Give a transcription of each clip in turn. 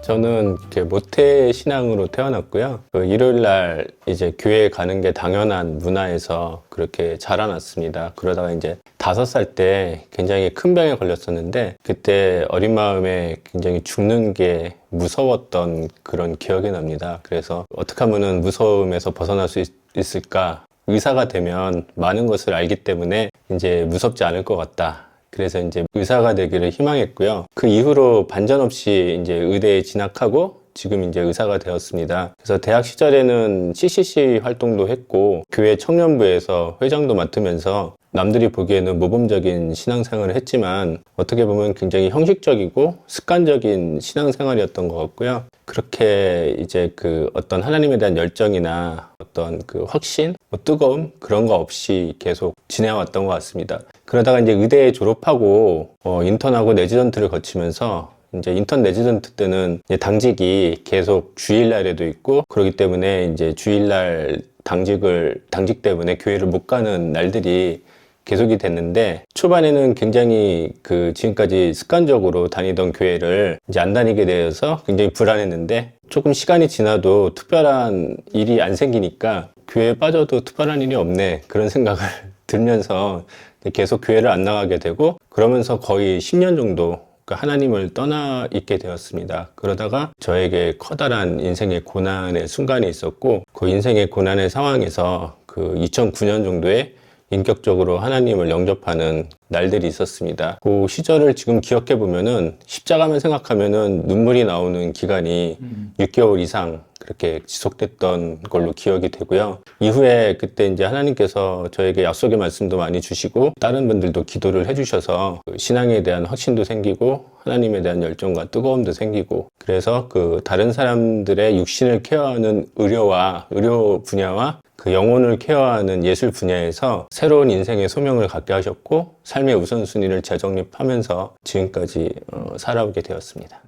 저는 이렇게 모태 신앙으로 태어났고요. 일요일 날 이제 교회 가는 게 당연한 문화에서 그렇게 자라났습니다. 그러다가 이제 5살 때 굉장히 큰 병에 걸렸었는데, 그때 어린 마음에 굉장히 죽는 게 무서웠던 그런 기억이 납니다. 그래서 어떻게 하면은 무서움에서 벗어날 수 있을까? 의사가 되면 많은 것을 알기 때문에 이제 무섭지 않을 것 같다. 그래서 이제 의사가 되기를 희망했고요. 그 이후로 반전 없이 이제 의대에 진학하고 지금 이제 의사가 되었습니다. 그래서 대학 시절에는 CCC 활동도 했고 교회 청년부에서 회장도 맡으면서 남들이 보기에는 모범적인 신앙생활을 했지만 어떻게 보면 굉장히 형식적이고 습관적인 신앙생활이었던 것 같고요. 그렇게 이제 그 어떤 하나님에 대한 열정이나 어떤 그 확신, 뜨거움 그런 거 없이 계속 지내왔던 것 같습니다. 그러다가 이제 의대 졸업하고 인턴하고 레지던트를 거치면서 이제 인턴 레지던트 때는 이제 당직이 계속 주일날에도 있고 그렇기 때문에 이제 주일날 당직 때문에 교회를 못 가는 날들이 계속이 됐는데, 초반에는 굉장히 지금까지 습관적으로 다니던 교회를 이제 안 다니게 되어서 굉장히 불안했는데, 조금 시간이 지나도 특별한 일이 안 생기니까 교회에 빠져도 특별한 일이 없네 그런 생각을 들면서 계속 교회를 안 나가게 되고, 그러면서 거의 10년 정도 하나님을 떠나 있게 되었습니다. 그러다가 저에게 커다란 인생의 고난의 순간이 있었고, 그 인생의 고난의 상황에서 2009년 정도에 인격적으로 하나님을 영접하는 날들이 있었습니다. 그 시절을 지금 기억해 보면은 십자가만 생각하면은 눈물이 나오는 기간이 6개월 이상 그렇게 지속됐던 걸로 기억이 되고요. 이후에 그때 이제 하나님께서 저에게 약속의 말씀도 많이 주시고 다른 분들도 기도를 해주셔서 신앙에 대한 확신도 생기고 하나님에 대한 열정과 뜨거움도 생기고, 그래서 다른 사람들의 육신을 케어하는 의료 분야와 영혼을 케어하는 예술 분야에서 새로운 인생의 소명을 갖게 하셨고 삶의 우선순위를 재정립하면서 지금까지 살아오게 되었습니다.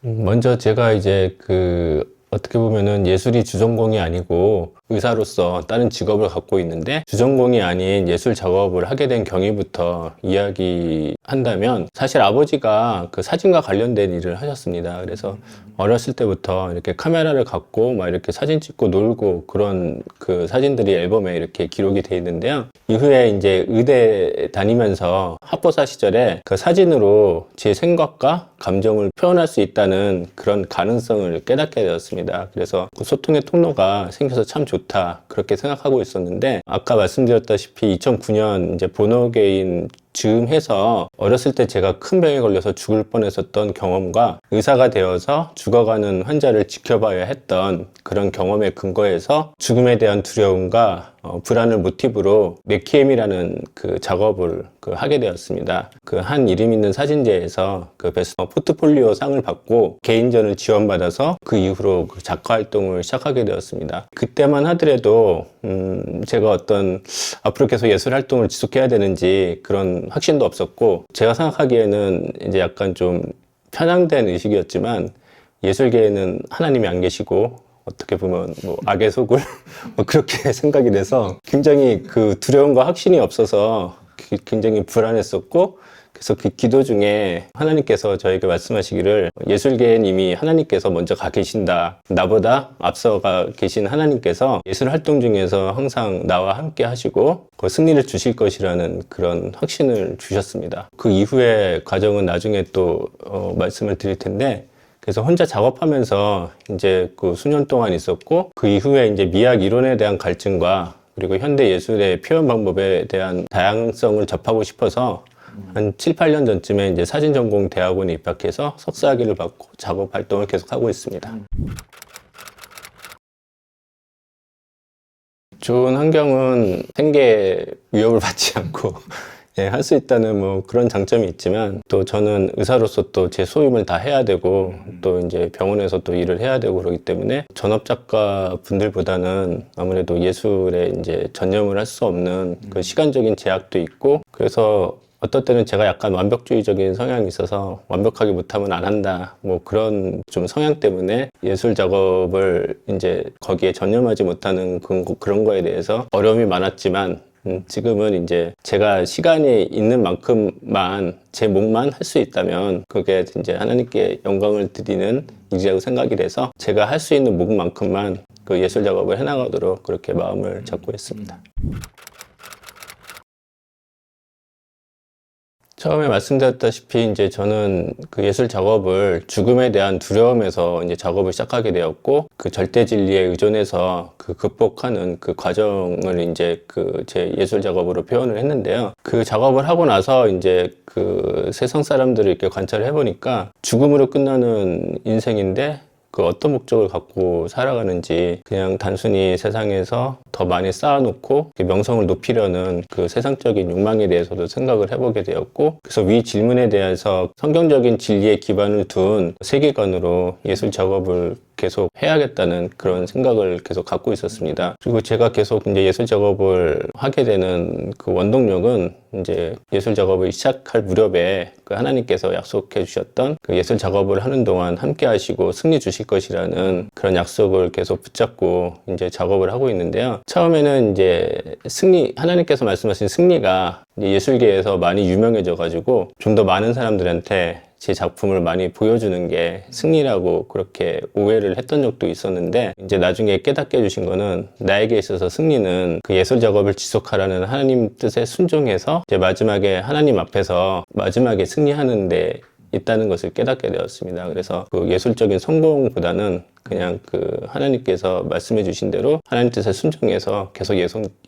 먼저 제가 이제 어떻게 보면은 예술이 주전공이 아니고 의사로서 다른 직업을 갖고 있는데, 주전공이 아닌 예술 작업을 하게 된 경위부터 이야기한다면, 사실 아버지가 사진과 관련된 일을 하셨습니다. 그래서 어렸을 때부터 이렇게 카메라를 갖고 막 이렇게 사진 찍고 놀고 그런 사진들이 앨범에 이렇게 기록이 돼 있는데요. 이후에 이제 의대 다니면서 학부사 시절에 사진으로 제 생각과 감정을 표현할 수 있다는 그런 가능성을 깨닫게 되었습니다. 그래서 소통의 통로가 생겨서 참 좋다 그렇게 생각하고 있었는데, 아까 말씀드렸다시피 2009년 이제 본어게인 즈음해서 어렸을 때 제가 큰 병에 걸려서 죽을 뻔했었던 경험과 의사가 되어서 죽어가는 환자를 지켜봐야 했던 그런 경험에 근거해서 죽음에 대한 두려움과 불안을 모티브로 레퀴엠이라는 작업을 하게 되었습니다. 한 이름 있는 사진제에서 베스트 포트폴리오 상을 받고 개인전을 지원받아서 그 이후로 작가 활동을 시작하게 되었습니다. 그때만 하더라도 제가 앞으로 계속 예술 활동을 지속해야 되는지 그런 확신도 없었고, 제가 생각하기에는 이제 약간 좀 편향된 의식이었지만 예술계에는 하나님이 안 계시고 어떻게 보면 악의 속을 그렇게 생각이 돼서 굉장히 두려움과 확신이 없어서 굉장히 불안했었고, 그래서 기도 중에 하나님께서 저에게 말씀하시기를, 예술계엔 이미 하나님께서 먼저 가 계신다. 나보다 앞서가 계신 하나님께서 예술 활동 중에서 항상 나와 함께 하시고 승리를 주실 것이라는 그런 확신을 주셨습니다. 그 이후의 과정은 나중에 또 말씀을 드릴 텐데, 그래서 혼자 작업하면서 이제 수년 동안 있었고, 그 이후에 이제 미학 이론에 대한 갈증과 그리고 현대 예술의 표현 방법에 대한 다양성을 접하고 싶어서 한 7, 8년 전쯤에 이제 사진전공 대학원에 입학해서 석사학위를 받고 작업 활동을 계속하고 있습니다. 좋은 환경은 생계 위협을 받지 않고 할 수 있다는 그런 장점이 있지만, 또 저는 의사로서 또 제 소임을 다 해야 되고 또 이제 병원에서 또 일을 해야 되고 그러기 때문에 전업 작가 분들보다는 아무래도 예술에 이제 전념을 할 수 없는 시간적인 제약도 있고, 그래서 어떨 때는 제가 약간 완벽주의적인 성향이 있어서 완벽하게 못하면 안 한다 그런 좀 성향 때문에 예술 작업을 이제 거기에 전념하지 못하는 그런 거에 대해서 어려움이 많았지만, 지금은 이제 제가 시간이 있는 만큼만 제 몫만 할 수 있다면 그게 이제 하나님께 영광을 드리는 일이라고 생각이 돼서 제가 할 수 있는 몫만큼만 그 예술 작업을 해나가도록 그렇게 마음을 잡고 있습니다. 처음에 말씀드렸다시피 이제 저는 그 예술 작업을 죽음에 대한 두려움에서 이제 작업을 시작하게 되었고, 그 절대 진리에 의존해서 그 극복하는 그 과정을 이제 그 제 예술 작업으로 표현을 했는데요. 그 작업을 하고 나서 이제 그 세상 사람들을 이렇게 관찰을 해보니까 죽음으로 끝나는 인생인데 그 어떤 목적을 갖고 살아가는지, 그냥 단순히 세상에서 더 많이 쌓아놓고 명성을 높이려는 그 세상적인 욕망에 대해서도 생각을 해보게 되었고, 그래서 위 질문에 대해서 성경적인 진리에 기반을 둔 세계관으로 예술 작업을 계속 해야겠다는 그런 생각을 계속 갖고 있었습니다. 그리고 제가 계속 이제 예술 작업을 하게 되는 그 원동력은 이제 예술 작업을 시작할 무렵에 그 하나님께서 약속해 주셨던 그 예술 작업을 하는 동안 함께 하시고 승리 주실 것이라는 그런 약속을 계속 붙잡고 이제 작업을 하고 있는데요. 처음에는 이제 하나님께서 말씀하신 승리가 이제 예술계에서 많이 유명해져 가지고 좀 더 많은 사람들한테 제 작품을 많이 보여주는 게 승리라고 그렇게 오해를 했던 적도 있었는데, 이제 나중에 깨닫게 해주신 거는 나에게 있어서 승리는 그 예술 작업을 지속하라는 하나님 뜻에 순종해서 이제 마지막에 하나님 앞에서 마지막에 승리하는 데 있다는 것을 깨닫게 되었습니다. 그래서 그 예술적인 성공보다는 그냥 그 하나님께서 말씀해 주신 대로 하나님 뜻에 순종해서 계속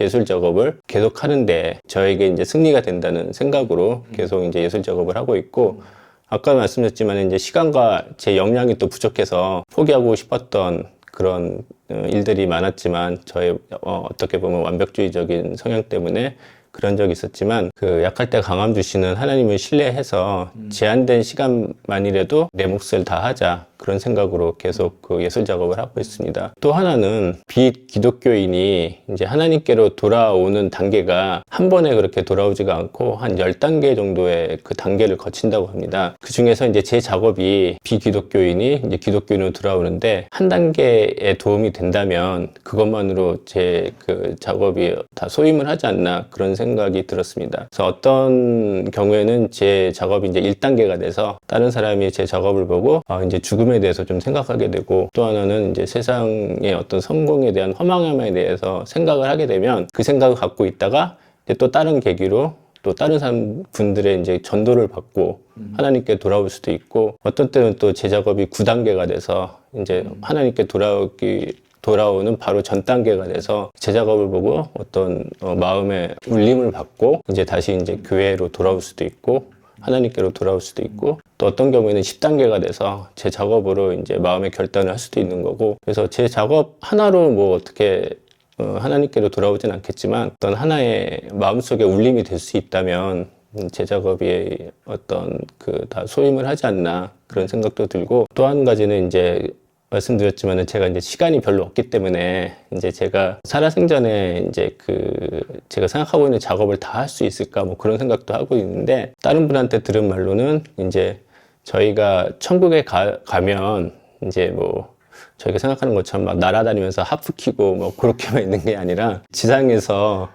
예술 작업을 계속 하는데 저에게 이제 승리가 된다는 생각으로 계속 이제 예술 작업을 하고 있고, 아까 말씀드렸지만 이제 시간과 제 역량이 또 부족해서 포기하고 싶었던 그런 일들이 많았지만, 저의 어떻게 보면 완벽주의적인 성향 때문에 그런 적이 있었지만, 그 약할 때 강함 주시는 하나님을 신뢰해서 제한된 시간만이라도 내 몫을 다하자, 그런 생각으로 계속 그 예술 작업을 하고 있습니다. 또 하나는 비기독교인이 이제 하나님께로 돌아오는 단계가 한 번에 그렇게 돌아오지가 않고 한 10단계 정도의 그 단계를 거친다고 합니다. 그 중에서 이제 제 작업이 비기독교인이 이제 기독교인으로 돌아오는데 한 단계에 도움이 된다면 그것만으로 제 그 작업이 다 소임을 하지 않나, 그런 생각이 들었습니다. 그래서 어떤 경우에는 제 작업이 이제 1단계가 돼서 다른 사람이 제 작업을 보고 이제 죽음에 대해서 좀 생각하게 되고, 또 하나는 이제 세상의 어떤 성공에 대한 허망함에 대해서 생각을 하게 되면 그 생각을 갖고 있다가 이제 또 다른 계기로 또 다른 분들의 이제 전도를 받고 하나님께 돌아올 수도 있고, 어떤 때는 또 제 작업이 9단계가 돼서 이제 하나님께 돌아오는 바로 전 단계가 돼서 제 작업을 보고 어떤 마음의 울림을 받고 이제 다시 이제 교회로 돌아올 수도 있고 하나님께로 돌아올 수도 있고, 또 어떤 경우에는 10단계가 돼서 제 작업으로 이제 마음의 결단을 할 수도 있는 거고, 그래서 제 작업 하나로 뭐 어떻게 하나님께로 돌아오진 않겠지만 어떤 하나의 마음속에 울림이 될 수 있다면 제 작업이 어떤 그 다 소임을 하지 않나, 그런 생각도 들고, 또 한 가지는 이제 말씀드렸지만은 제가 이제 시간이 별로 없기 때문에 이제 제가 살아생전에 이제 제가 생각하고 있는 작업을 다 할 수 있을까, 뭐 그런 생각도 하고 있는데, 다른 분한테 들은 말로는 이제 저희가 천국에 가면 이제 뭐 저희가 생각하는 것처럼 막 날아다니면서 하프 키고 뭐 그렇게만 있는 게 아니라 지상에서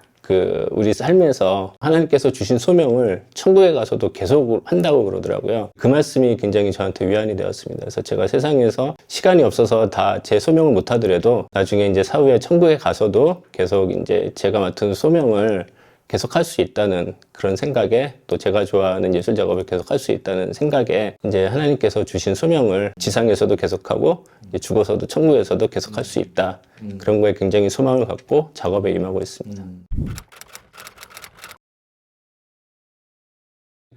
우리 삶에서 하나님께서 주신 소명을 천국에 가서도 계속 한다고 그러더라고요. 그 말씀이 굉장히 저한테 위안이 되었습니다. 그래서 제가 세상에서 시간이 없어서 다 제 소명을 못 하더라도 나중에 이제 사후에 천국에 가서도 계속 이제 제가 맡은 소명을 계속 할 수 있다는 그런 생각에, 또 제가 좋아하는 예술 작업을 계속 할 수 있다는 생각에 이제 하나님께서 주신 소명을 지상에서도 계속하고 이제 죽어서도 천국에서도 계속 할 수 있다, 그런 거에 굉장히 소망을 갖고 작업에 임하고 있습니다.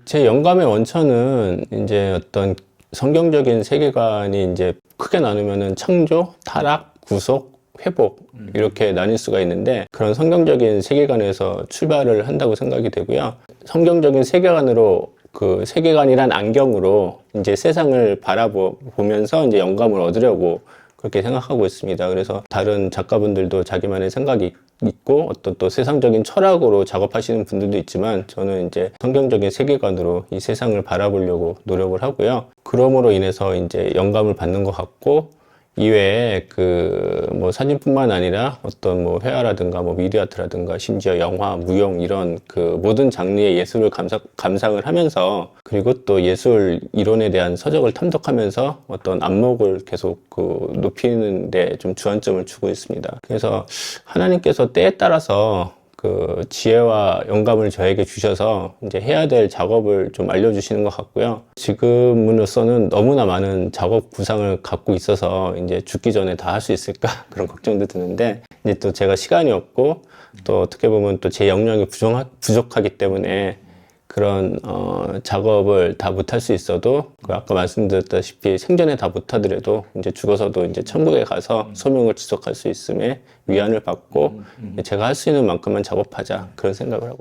제 영감의 원천은 이제 어떤 성경적인 세계관이 이제 크게 나누면은 창조, 타락, 구속, 회복, 이렇게 나뉠 수가 있는데, 그런 성경적인 세계관에서 출발을 한다고 생각이 되고요. 성경적인 세계관으로, 그 세계관이란 안경으로 이제 세상을 바라보면서 이제 영감을 얻으려고 그렇게 생각하고 있습니다. 그래서 다른 작가분들도 자기만의 생각이 있고 어떤 또 세상적인 철학으로 작업하시는 분들도 있지만, 저는 이제 성경적인 세계관으로 이 세상을 바라보려고 노력을 하고요. 그러므로 인해서 이제 영감을 받는 것 같고, 이외에 뭐 사진뿐만 아니라 어떤 뭐 회화라든가 뭐 미디어아트라든가 심지어 영화, 무용 이런 모든 장르의 예술을 감상을 하면서, 그리고 또 예술 이론에 대한 서적을 탐독하면서 어떤 안목을 계속 높이는 데 좀 주안점을 주고 있습니다. 그래서 하나님께서 때에 따라서 지혜와 영감을 저에게 주셔서 이제 해야 될 작업을 좀 알려주시는 것 같고요. 지금으로서는 너무나 많은 작업 구상을 갖고 있어서 이제 죽기 전에 다 할 수 있을까 그런 걱정도 드는데, 이제 또 제가 시간이 없고 또 어떻게 보면 또 제 역량이 부족하기 때문에 그런 작업을 다 못할 수 있어도 아까 말씀드렸다시피 생전에 다 못하더라도 이제 죽어서도 이제 천국에 가서 소명을 지속할 수 있음에 위안을 받고 제가 할 수 있는 만큼만 작업하자, 그런 생각을 하고.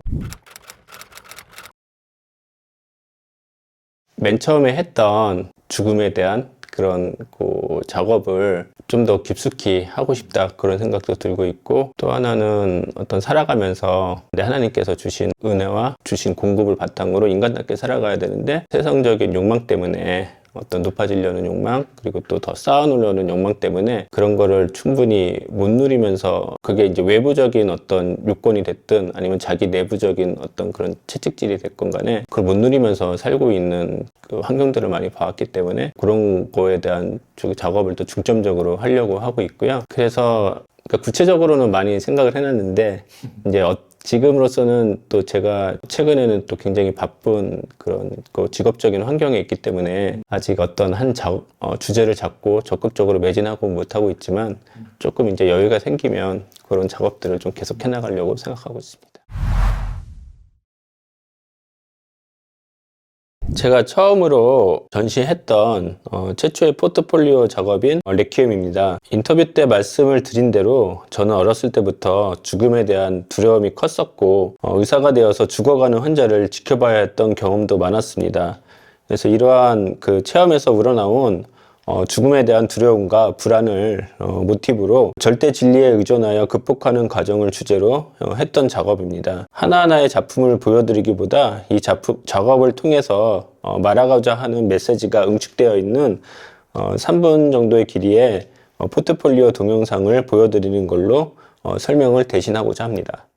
맨 처음에 했던 죽음에 대한 그런 작업을 좀 더 깊숙이 하고 싶다, 그런 생각도 들고 있고, 또 하나는 어떤 살아가면서 하나님께서 주신 은혜와 주신 공급을 바탕으로 인간답게 살아가야 되는데, 세상적인 욕망 때문에 어떤 높아지려는 욕망, 그리고 또 더 쌓아놓으려는 욕망 때문에 그런 거를 충분히 못 누리면서, 그게 이제 외부적인 어떤 요건이 됐든 아니면 자기 내부적인 어떤 그런 채찍질이 됐건 간에 그걸 못 누리면서 살고 있는 환경들을 많이 봐왔기 때문에 그런 거에 대한 작업을 또 중점적으로 하려고 하고 있고요. 그래서 구체적으로는 많이 생각을 해놨는데, 이제 지금으로서는 또 제가 최근에는 또 굉장히 바쁜 그런 직업적인 환경에 있기 때문에 아직 어떤 한 주제를 잡고 적극적으로 매진하고 못하고 있지만, 조금 이제 여유가 생기면 그런 작업들을 좀 계속해 나가려고 생각하고 있습니다. 제가 처음으로 전시했던 최초의 포트폴리오 작업인 레퀴엠입니다. 인터뷰 때 말씀을 드린 대로 저는 어렸을 때부터 죽음에 대한 두려움이 컸었고, 의사가 되어서 죽어가는 환자를 지켜봐야 했던 경험도 많았습니다. 그래서 이러한 체험에서 우러나온 죽음에 대한 두려움과 불안을 모티브로 절대 진리에 의존하여 극복하는 과정을 주제로 했던 작업입니다. 하나하나의 작품을 보여드리기보다 이 작업을 통해서 말하고자 하는 메시지가 응축되어 있는 3분 정도의 길이의 포트폴리오 동영상을 보여드리는 걸로 설명을 대신하고자 합니다.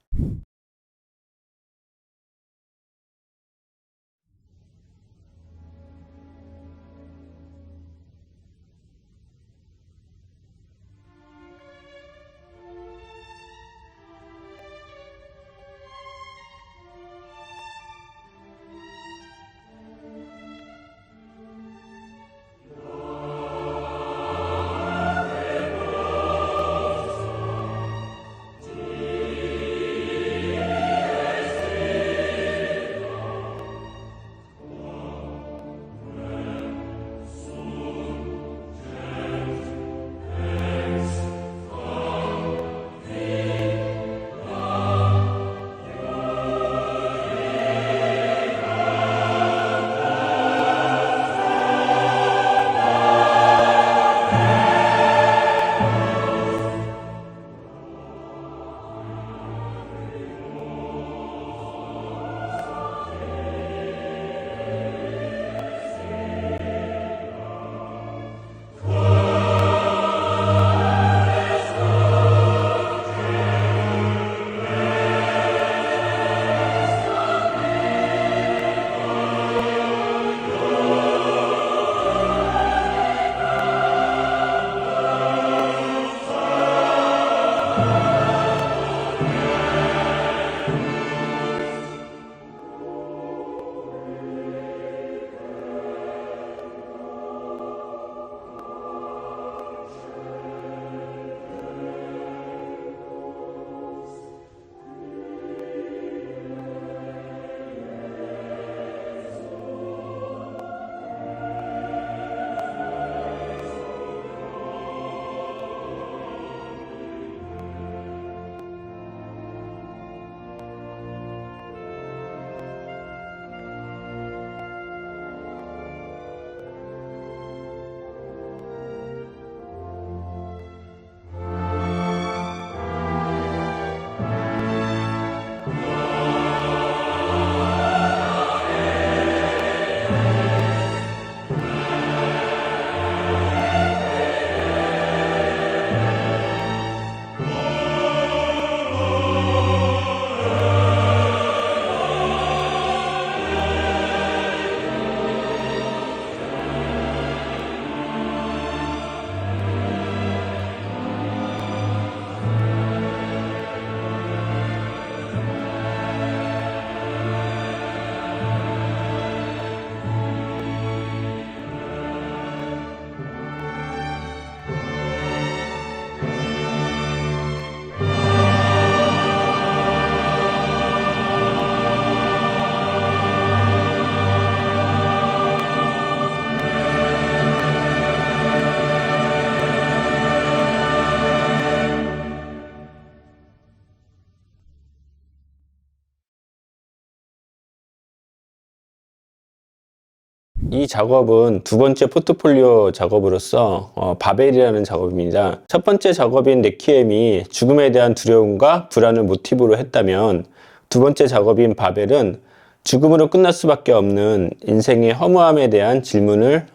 이 작업은 두 번째 포트폴리오 작업으로서 바벨이라는 작업입니다. 첫 번째 작업인 레퀴엠이 죽음에 대한 두려움과 불안을 모티브로 했다면, 두 번째 작업인 바벨은 죽음으로 끝날 수밖에 없는 인생의 허무함에 대한 질문을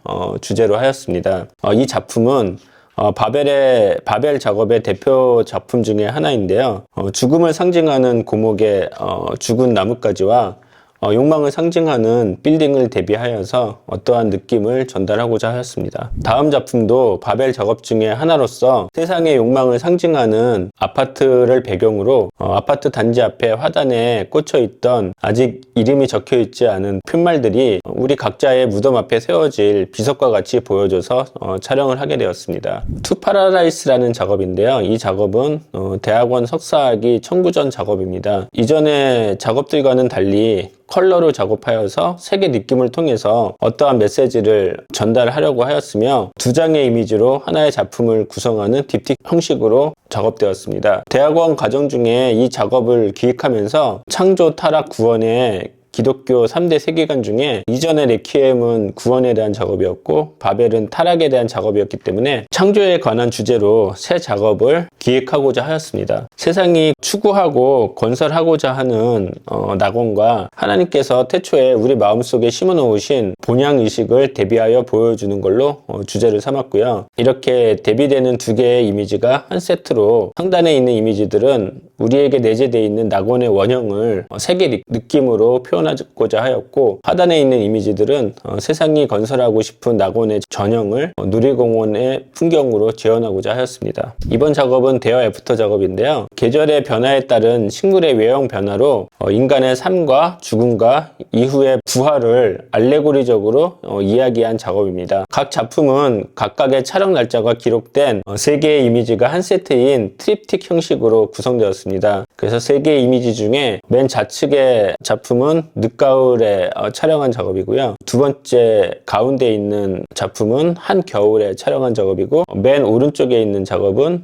주제로 하였습니다. 이 작품은 바벨 작업의 대표 작품 중에 하나인데요. 죽음을 상징하는 고목의 죽은 나뭇가지와 욕망을 상징하는 빌딩을 대비하여서 어떠한 느낌을 전달하고자 하였습니다. 다음 작품도 바벨 작업 중에 하나로서 세상의 욕망을 상징하는 아파트를 배경으로 아파트 단지 앞에 화단에 꽂혀 있던 아직 이름이 적혀 있지 않은 푯말들이 우리 각자의 무덤 앞에 세워질 비석과 같이 보여줘서 촬영을 하게 되었습니다. 투 파라다이스라는 작업인데요. 이 작업은 대학원 석사학위 청구전 작업입니다. 이전의 작업들과는 달리 컬러로 작업하여서 색의 느낌을 통해서 어떠한 메시지를 전달하려고 하였으며, 두 장의 이미지로 하나의 작품을 구성하는 딥틱 형식으로 작업되었습니다. 대학원 과정 중에 이 작업을 기획하면서 창조, 타락, 구원의 기독교 3대 세계관 중에 이전의 레퀴엠은 구원에 대한 작업이었고 바벨은 타락에 대한 작업이었기 때문에 창조에 관한 주제로 새 작업을 기획하고자 하였습니다. 세상이 추구하고 건설하고자 하는 낙원과 하나님께서 태초에 우리 마음속에 심어놓으신 본향의식을 대비하여 보여주는 걸로 주제를 삼았고요. 이렇게 대비되는 두 개의 이미지가 한 세트로, 상단에 있는 이미지들은 우리에게 내재되어 있는 낙원의 원형을 색의 느낌으로 표현하고자 하였고, 하단에 있는 이미지들은 세상이 건설하고 싶은 낙원의 전형을 놀이공원의 풍경으로 재현하고자 하였습니다. 이번 작업은 데어 애프터 작업인데요. 계절의 변화에 따른 식물의 외형 변화로 인간의 삶과 죽음과 이후의 부활을 알레고리적으로 이야기한 작업입니다. 각 작품은 각각의 촬영 날짜가 기록된 세 개의 이미지가 한 세트인 트립틱 형식으로 구성되었습니다. 그래서 세 개의 이미지 중에 맨 좌측의 작품은 늦가을에 촬영한 작업이고요. 두 번째 가운데 있는 작품은 한겨울에 촬영한 작업이고, 맨 오른쪽에 있는 작업은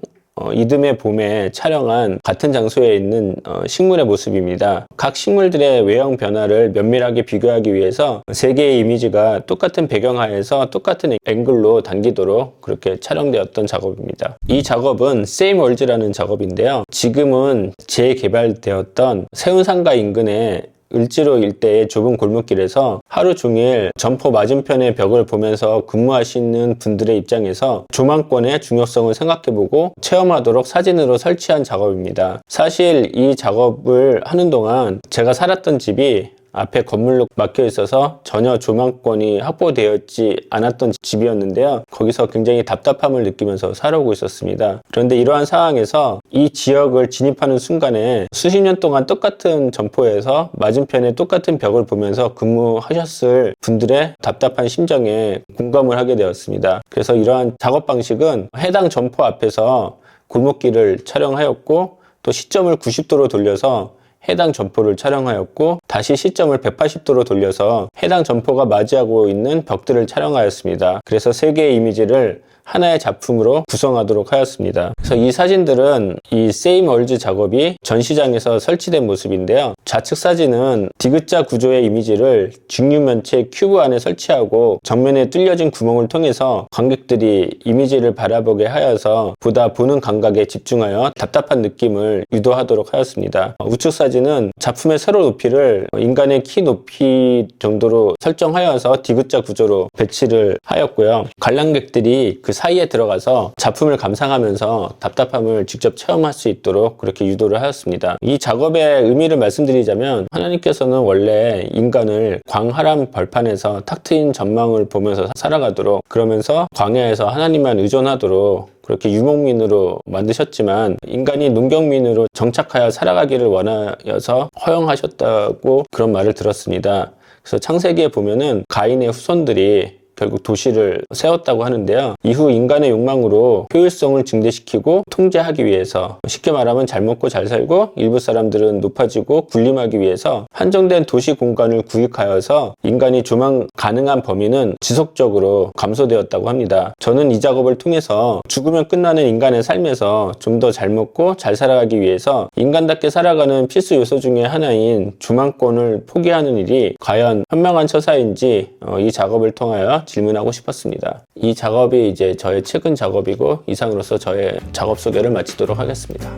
이듬해 봄에 촬영한 같은 장소에 있는 식물의 모습입니다. 각 식물들의 외형 변화를 면밀하게 비교하기 위해서 세 개의 이미지가 똑같은 배경하에서 똑같은 앵글로 당기도록 그렇게 촬영되었던 작업입니다. 이 작업은 Same Worlds라는 작업인데요. 지금은 재개발되었던 세운상가 인근에 을지로 일대의 좁은 골목길에서 하루 종일 점포 맞은편의 벽을 보면서 근무하시는 분들의 입장에서 조망권의 중요성을 생각해보고 체험하도록 사진으로 설치한 작업입니다. 사실 이 작업을 하는 동안 제가 살았던 집이 앞에 건물로 막혀 있어서 전혀 조망권이 확보되었지 않았던 집이었는데요. 거기서 굉장히 답답함을 느끼면서 살아오고 있었습니다. 그런데 이러한 상황에서 이 지역을 진입하는 순간에 수십 년 동안 똑같은 점포에서 맞은편에 똑같은 벽을 보면서 근무하셨을 분들의 답답한 심정에 공감을 하게 되었습니다. 그래서 이러한 작업 방식은 해당 점포 앞에서 골목길을 촬영하였고, 또 시점을 90도로 돌려서 해당 점포를 촬영하였고, 다시 시점을 180도로 돌려서 해당 점포가 맞이하고 있는 벽들을 촬영하였습니다. 그래서 세 개의 이미지를 하나의 작품으로 구성하도록 하였습니다. 그래서 이 사진들은 이 Same Worlds 작업이 전시장에서 설치된 모습인데요. 좌측 사진은 디귿자 구조의 이미지를 직류면체 큐브 안에 설치하고 정면에 뚫려진 구멍을 통해서 관객들이 이미지를 바라보게 하여서 보다 보는 감각에 집중하여 답답한 느낌을 유도하도록 하였습니다. 우측 사진은 작품의 세로 높이를 인간의 키 높이 정도로 설정하여서 디귿자 구조로 배치를 하였고요. 관람객들이 그 사이에 들어가서 작품을 감상하면서 답답함을 직접 체험할 수 있도록 그렇게 유도를 하였습니다. 이 작업의 의미를 말씀드리자면, 하나님께서는 원래 인간을 광활한 벌판에서 탁 트인 전망을 보면서 살아가도록, 그러면서 광야에서 하나님만 의존하도록 그렇게 유목민으로 만드셨지만 인간이 농경민으로 정착하여 살아가기를 원하여서 허용하셨다고 그런 말을 들었습니다. 그래서 창세기에 보면은 가인의 후손들이 결국 도시를 세웠다고 하는데요. 이후 인간의 욕망으로 효율성을 증대시키고 통제하기 위해서, 쉽게 말하면 잘 먹고 잘 살고 일부 사람들은 높아지고 군림하기 위해서 한정된 도시 공간을 구획하여서 인간이 조망 가능한 범위는 지속적으로 감소되었다고 합니다. 저는 이 작업을 통해서 죽으면 끝나는 인간의 삶에서 좀 더 잘 먹고 잘 살아가기 위해서 인간답게 살아가는 필수 요소 중에 하나인 조망권을 포기하는 일이 과연 현명한 처사인지 이 작업을 통하여 질문하고 싶었습니다. 이 작업이 이제 저의 최근 작업이고, 이상으로서 저의 작업 소개를 마치도록 하겠습니다.